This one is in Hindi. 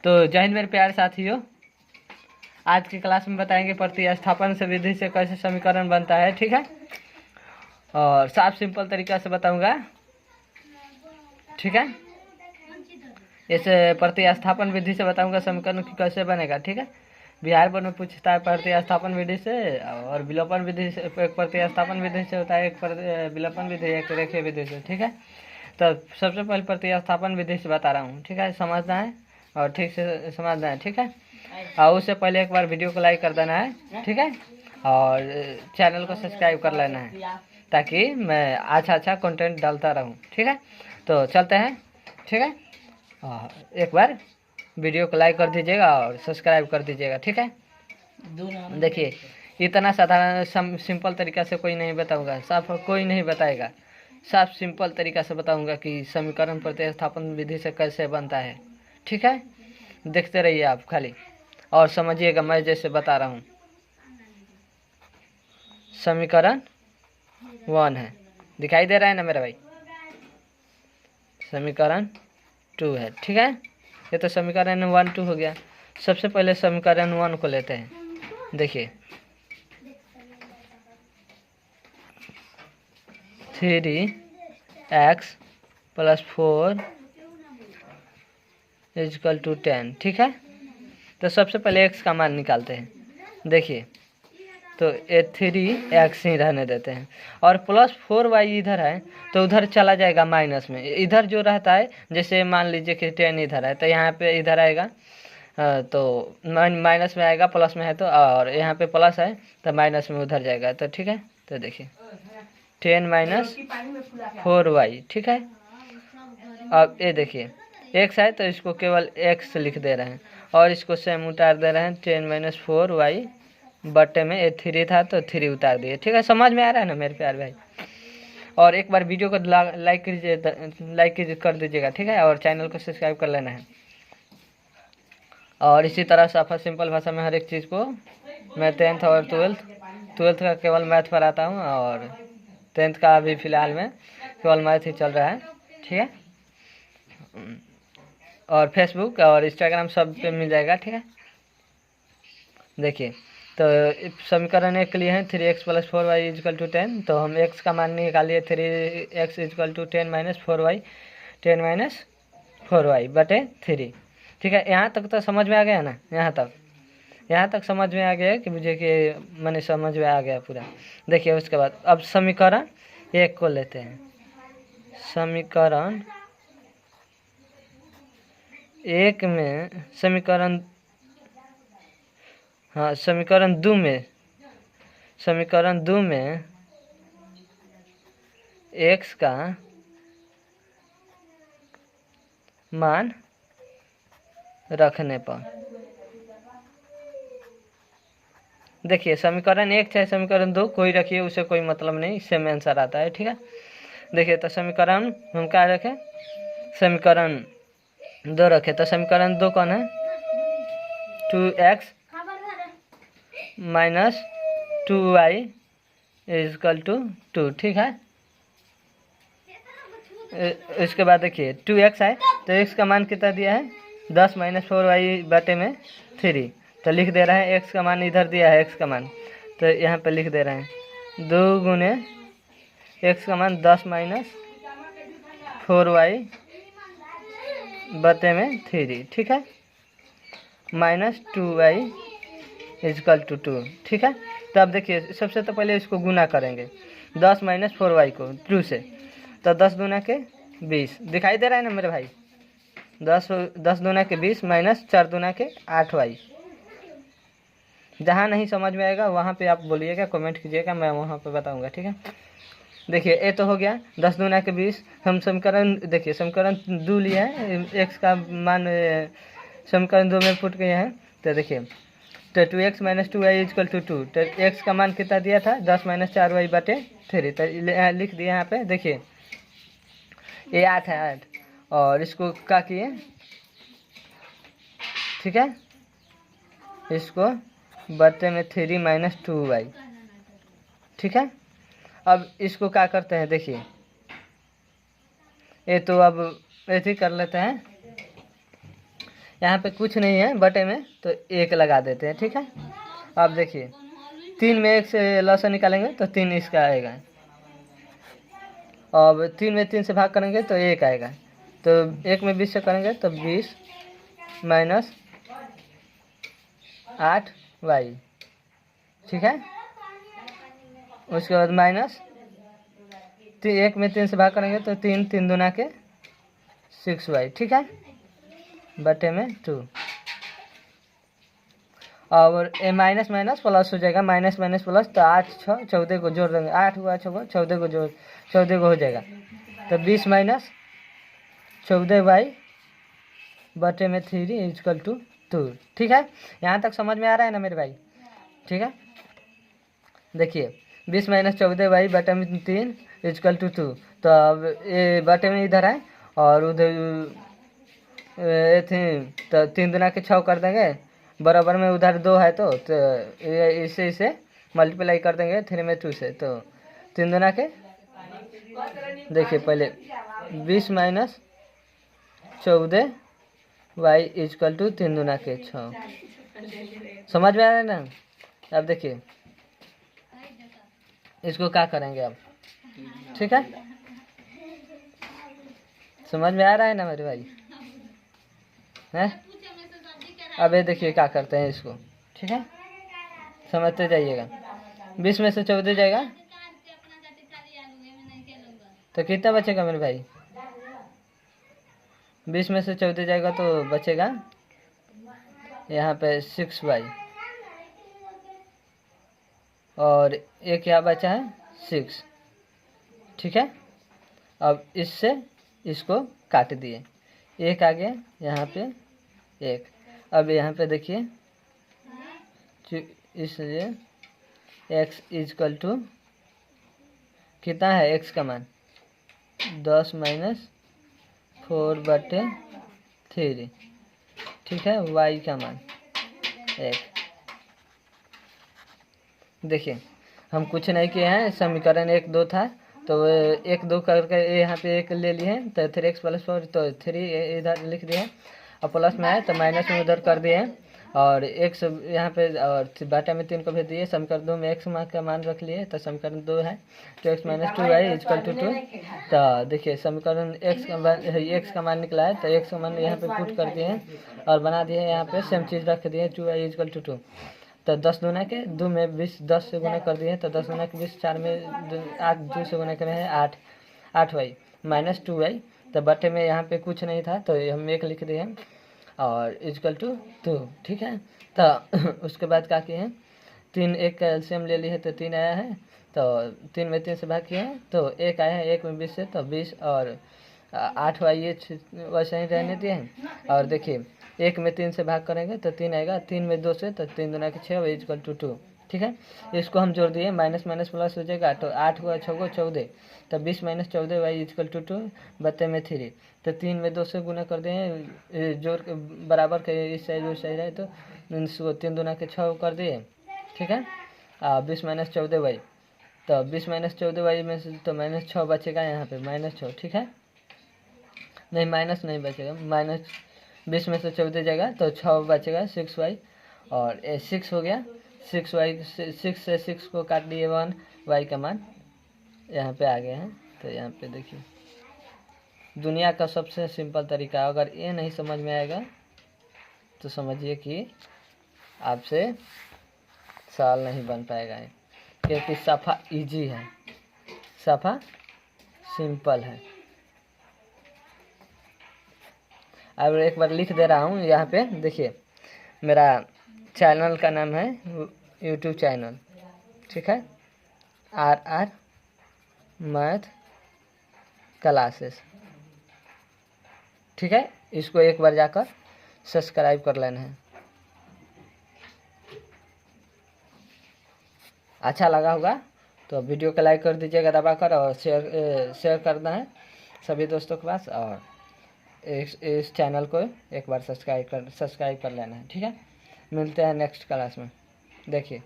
तो जय हिंद मेरे प्यारे साथियों, आज की क्लास में बताएंगे प्रतिस्थापन से विधि से कैसे समीकरण बनता है। ठीक है, और साफ सिंपल तरीका से बताऊंगा। ठीक है, इसे प्रतिस्थापन विधि से बताऊंगा समीकरण की कैसे बनेगा। ठीक है, बिहार बोर्ड में पूछता है प्रतिस्थापन विधि से और विलोपन विधि से। एक प्रतिस्थापन विधि से होता है, एक विलोपन विधि, एक रेखीय विधि से। ठीक है, तो सबसे पहले प्रतिस्थापन विधि से बता रहा हूँ। ठीक है, समझना है और ठीक से समझना है। ठीक है, और उससे पहले एक बार वीडियो को लाइक कर देना है। ठीक है, और चैनल को सब्सक्राइब कर लेना है ताकि मैं अच्छा कंटेंट डालता रहूँ। ठीक है, तो चलते हैं। ठीक है, एक बार वीडियो को लाइक कर दीजिएगा और सब्सक्राइब कर दीजिएगा। ठीक है, देखिए इतना साधारण सिंपल तरीका से कोई नहीं बताऊंगा, साफ कोई नहीं बताएगा। साफ सिंपल तरीका से बताऊंगा कि समीकरण प्रतिस्थापन विधि से कैसे बनता है। ठीक है, देखते रहिए आप खाली और समझिएगा मैं जैसे बता रहा हूँ। समीकरण 1 है, दिखाई दे रहा है ना मेरा भाई। समीकरण 2 है। ठीक है, ये तो समीकरण 1 2 हो गया। सबसे पहले समीकरण 1 को लेते हैं। देखिए 3x + 4 = 10। ठीक है, तो सबसे पहले x का मान निकालते हैं। देखिए तो ये 3x ही रहने देते हैं और +4y इधर है तो उधर चला जाएगा माइनस में। इधर जो रहता है, जैसे मान लीजिए कि 10 इधर है तो यहाँ पे इधर आएगा, तो माइनस में आएगा, प्लस में है तो, और यहाँ पे प्लस है तो माइनस में उधर जाएगा। तो ठीक है, तो देखिए 10 - 4y। ठीक है, अब ये देखिए x है तो इसको केवल x लिख दे रहे हैं और इसको सेम उतार दे रहे हैं। 10 - 4y बटे में ये 3 था तो 3 उतार दिए। ठीक है, समझ में आ रहा है ना मेरे प्यार भाई। और एक बार वीडियो को लाइक कर दीजिएगा। ठीक है, और चैनल को सब्सक्राइब कर लेना है। और इसी तरह साफा सिंपल भाषा में हर एक चीज़ को मैं 10th और 12th का केवल मैथ पढ़ाता हूँ और 10th का अभी फ़िलहाल में केवल मैथ ही चल रहा है। ठीक है, और फेसबुक और इंस्टाग्राम सब पे मिल जाएगा। ठीक है, देखिए तो समीकरण 1 के लिए है 3x + 4y = 10। तो हम x का मान निकालिए। 3x = 10 - 4y, 10 - 4y बटे 3। ठीक है, यहाँ तक तो समझ में आ गया ना। यहाँ तक समझ में आ गया कि मुझे कि मैंने समझ में आ गया पूरा। देखिए उसके बाद अब समीकरण 1 को लेते हैं। समीकरण 1 में समीकरण 2 में x का मान रखने पर, देखिए समीकरण 1 चाहे समीकरण 2 कोई रखिए, उसे कोई मतलब नहीं, इससे में आंसर आता है। ठीक है, देखिए तो समीकरण हम क्या रखें, समीकरण 2 रखें। तो समीकरण 2 कौन है, 2x - 2y = 2। ठीक है, इसके बाद देखिए 2x है तो x का मान कितना दिया है, 10 - 4y बटे में 3। तो लिख दे रहे हैं x का मान इधर दिया है, x का मान तो यहाँ पे लिख दे रहे हैं 2 गुने x का मान 10 - 4y बटे में 3। ठीक है, -2y = 2। ठीक है, तो अब देखिए सबसे तो पहले इसको गुना करेंगे 10 - 4y को 2 से। तो 10 दूना के 20, दिखाई दे रहा है ना मेरे भाई। 10 दूना के 20 - 4 दूना के 8y। जहाँ नहीं समझ में आएगा वहाँ पे आप बोलिएगा, कमेंट कीजिएगा, मैं वहाँ पे बताऊँगा। ठीक है, देखिए ये तो हो गया 10 दूना के 20। हम समीकरण देखिए समीकरण 2 लिया है, x का मान समीकरण 2 में पुट किए हैं। तो देखिए तो 2x - 2y = 2। तो x का मान कितना दिया था, 10 - 4y बटे 3। तो लिख दिए यहाँ पे। देखिए ये 8 है, 8 और इसको क्या किए, ठीक है, इसको बटे में 3 - 2y। ठीक है, अब इसको क्या करते हैं, देखिए ये तो अब ऐसे ही कर लेते हैं। यहाँ पे कुछ नहीं है बटे में, तो 1 लगा देते हैं, ठीक है। अब देखिए 3 में 1 से लॉसन निकालेंगे तो 3 इसका आएगा। अब 3 में 3 से भाग करेंगे तो 1 आएगा। तो 1 में 20 से करेंगे तो 20 माइनस 8y, ठीक है। उसके बाद माइनस 1 में 3 से भाग करेंगे तो 3 3 दूना के 6y, ठीक है, बटे में 2। और ए माइनस माइनस प्लस हो जाएगा, माइनस माइनस प्लस, तो 8 6 14 को जोड़ देंगे, 8 हुआ 6 14 को जोड़ 14 को हो जाएगा, तो 20 माइनस 14y बटे में 3 इक्वल टू 2, ठीक है। यहाँ तक समझ में आ रहा है ना मेरे भाई, ठीक है। देखिए 20 माइनस 14y बटे में 3 इक्वल टू 2, तो अब ये बटे में इधर है और उधर तो 3 दूना के 6 कर देंगे, बराबर में उधर 2 है तो इसे मल्टीप्लाई कर देंगे 3 में 2 से, तो 3 दूना के देखिए पहले 20 माइनस 14y इक्वल टू 3 दूना के 6, समझ में आ रहा है ना। अब देखिए इसको क्या करेंगे अब, ठीक है, समझ में आ रहा है ना मेरे भाई है। अब ये देखिए क्या करते हैं इसको, ठीक है, समझते जाइएगा। 20 में से 14 जाएगा तो कितना बचेगा मेरे भाई, 20 में से 14 जाएगा तो बचेगा यहाँ पे 6y, और एक क्या बचा है 6, ठीक है। अब इससे इसको काट दिए, 1 आ गया यहाँ पे 1। अब यहाँ पे देखिए इसलिए x इक्वल टू कितना है, x का मान 10 माइनस 4 बटे 3, ठीक है, y का मान 1। देखिए हम कुछ नहीं किए हैं, समीकरण 1 2 था तो 1 2 करके यहाँ पे 1 ले लिए हैं, तो 3x प्लस 4, तो 3 इधर लिख दिए हैं, और प्लस में है तो माइनस में उधर कर दिए हैं, और x यहाँ पे और बाटा में 3 को भेज दिए। समीकरण 2 में x का मान रख लिए, तो समीकरण 2 है तो x minus 2y equal to 2। तो देखिए समीकरण x का मान निकला है, तो x का मान यहाँ पे पुट कर दिए हैं और बना दिए यहाँ पे सेम चीज़ रख दिए 2y इक्वल टू 2। तो 10 दूना के 2 में 20, 10 से गुना कर दिए, तो 10 दूना के 20, 4 में 8, 2 से गुना करे हैं 8y माइनस 2y, तो बटे में यहाँ पे कुछ नहीं था तो हम 1 लिख दिए और इक्वल टू 2, ठीक है। तो उसके बाद क्या किए हैं, 3 1 का एलसीएम ले लिए तो 3 आया है, तो 3 में 3 से भाग किए हैं तो 1 आया है, 1 में 20 से तो 20 और 8y ये वैसे ही रहने दिए हैं। और देखिए 1 में 3 से भाग करेंगे तो 3 आएगा, 3 में 2 से तो 3 दूना के 6 इक्वल टू 2, ठीक है। इसको हम जोड़ दिए, माइनस माइनस प्लस हो जाएगा, तो 8 हुआ 6 को 14, तो 20 माइनस 14y इक्वल टू 2 बटे में 3, तो 3 में 2 से गुना कर दिए, जोड़ के बराबर के इस साइड उस साइड है, तो इसको 3 दूना के 6 कर दिए, ठीक है। 20 माइनस 14y, तो 20 माइनस 14y में से तो माइनस 6 बचेगा यहाँ पे माइनस 6, ठीक है, नहीं माइनस नहीं बचेगा, माइनस 20 में से 14 जाएगा तो 6 बचेगा 6y, और 6 हो गया 6y, 6 से 6 को काट दिए 1, y का मान यहाँ पे आ गया है। तो यहाँ पे देखिए दुनिया का सबसे सिंपल तरीका, अगर ये नहीं समझ में आएगा तो समझिए कि आपसे सवाल नहीं बन पाएगा, क्योंकि सफ़ा इजी है, सफ़ा सिंपल है। अब एक बार लिख दे रहा हूँ यहाँ पे, देखिए मेरा चैनल का नाम है यूट्यूब चैनल, ठीक है, RR मैथ क्लासेस, ठीक है। इसको एक बार जाकर सब्सक्राइब कर लेना है। अच्छा लगा होगा तो वीडियो को लाइक कर दीजिएगा दबाकर, और शेयर करना है सभी दोस्तों के पास, और इस चैनल को एक बार सब्सक्राइब कर लेना है, ठीक है। मिलते हैं नेक्स्ट क्लास में। देखिए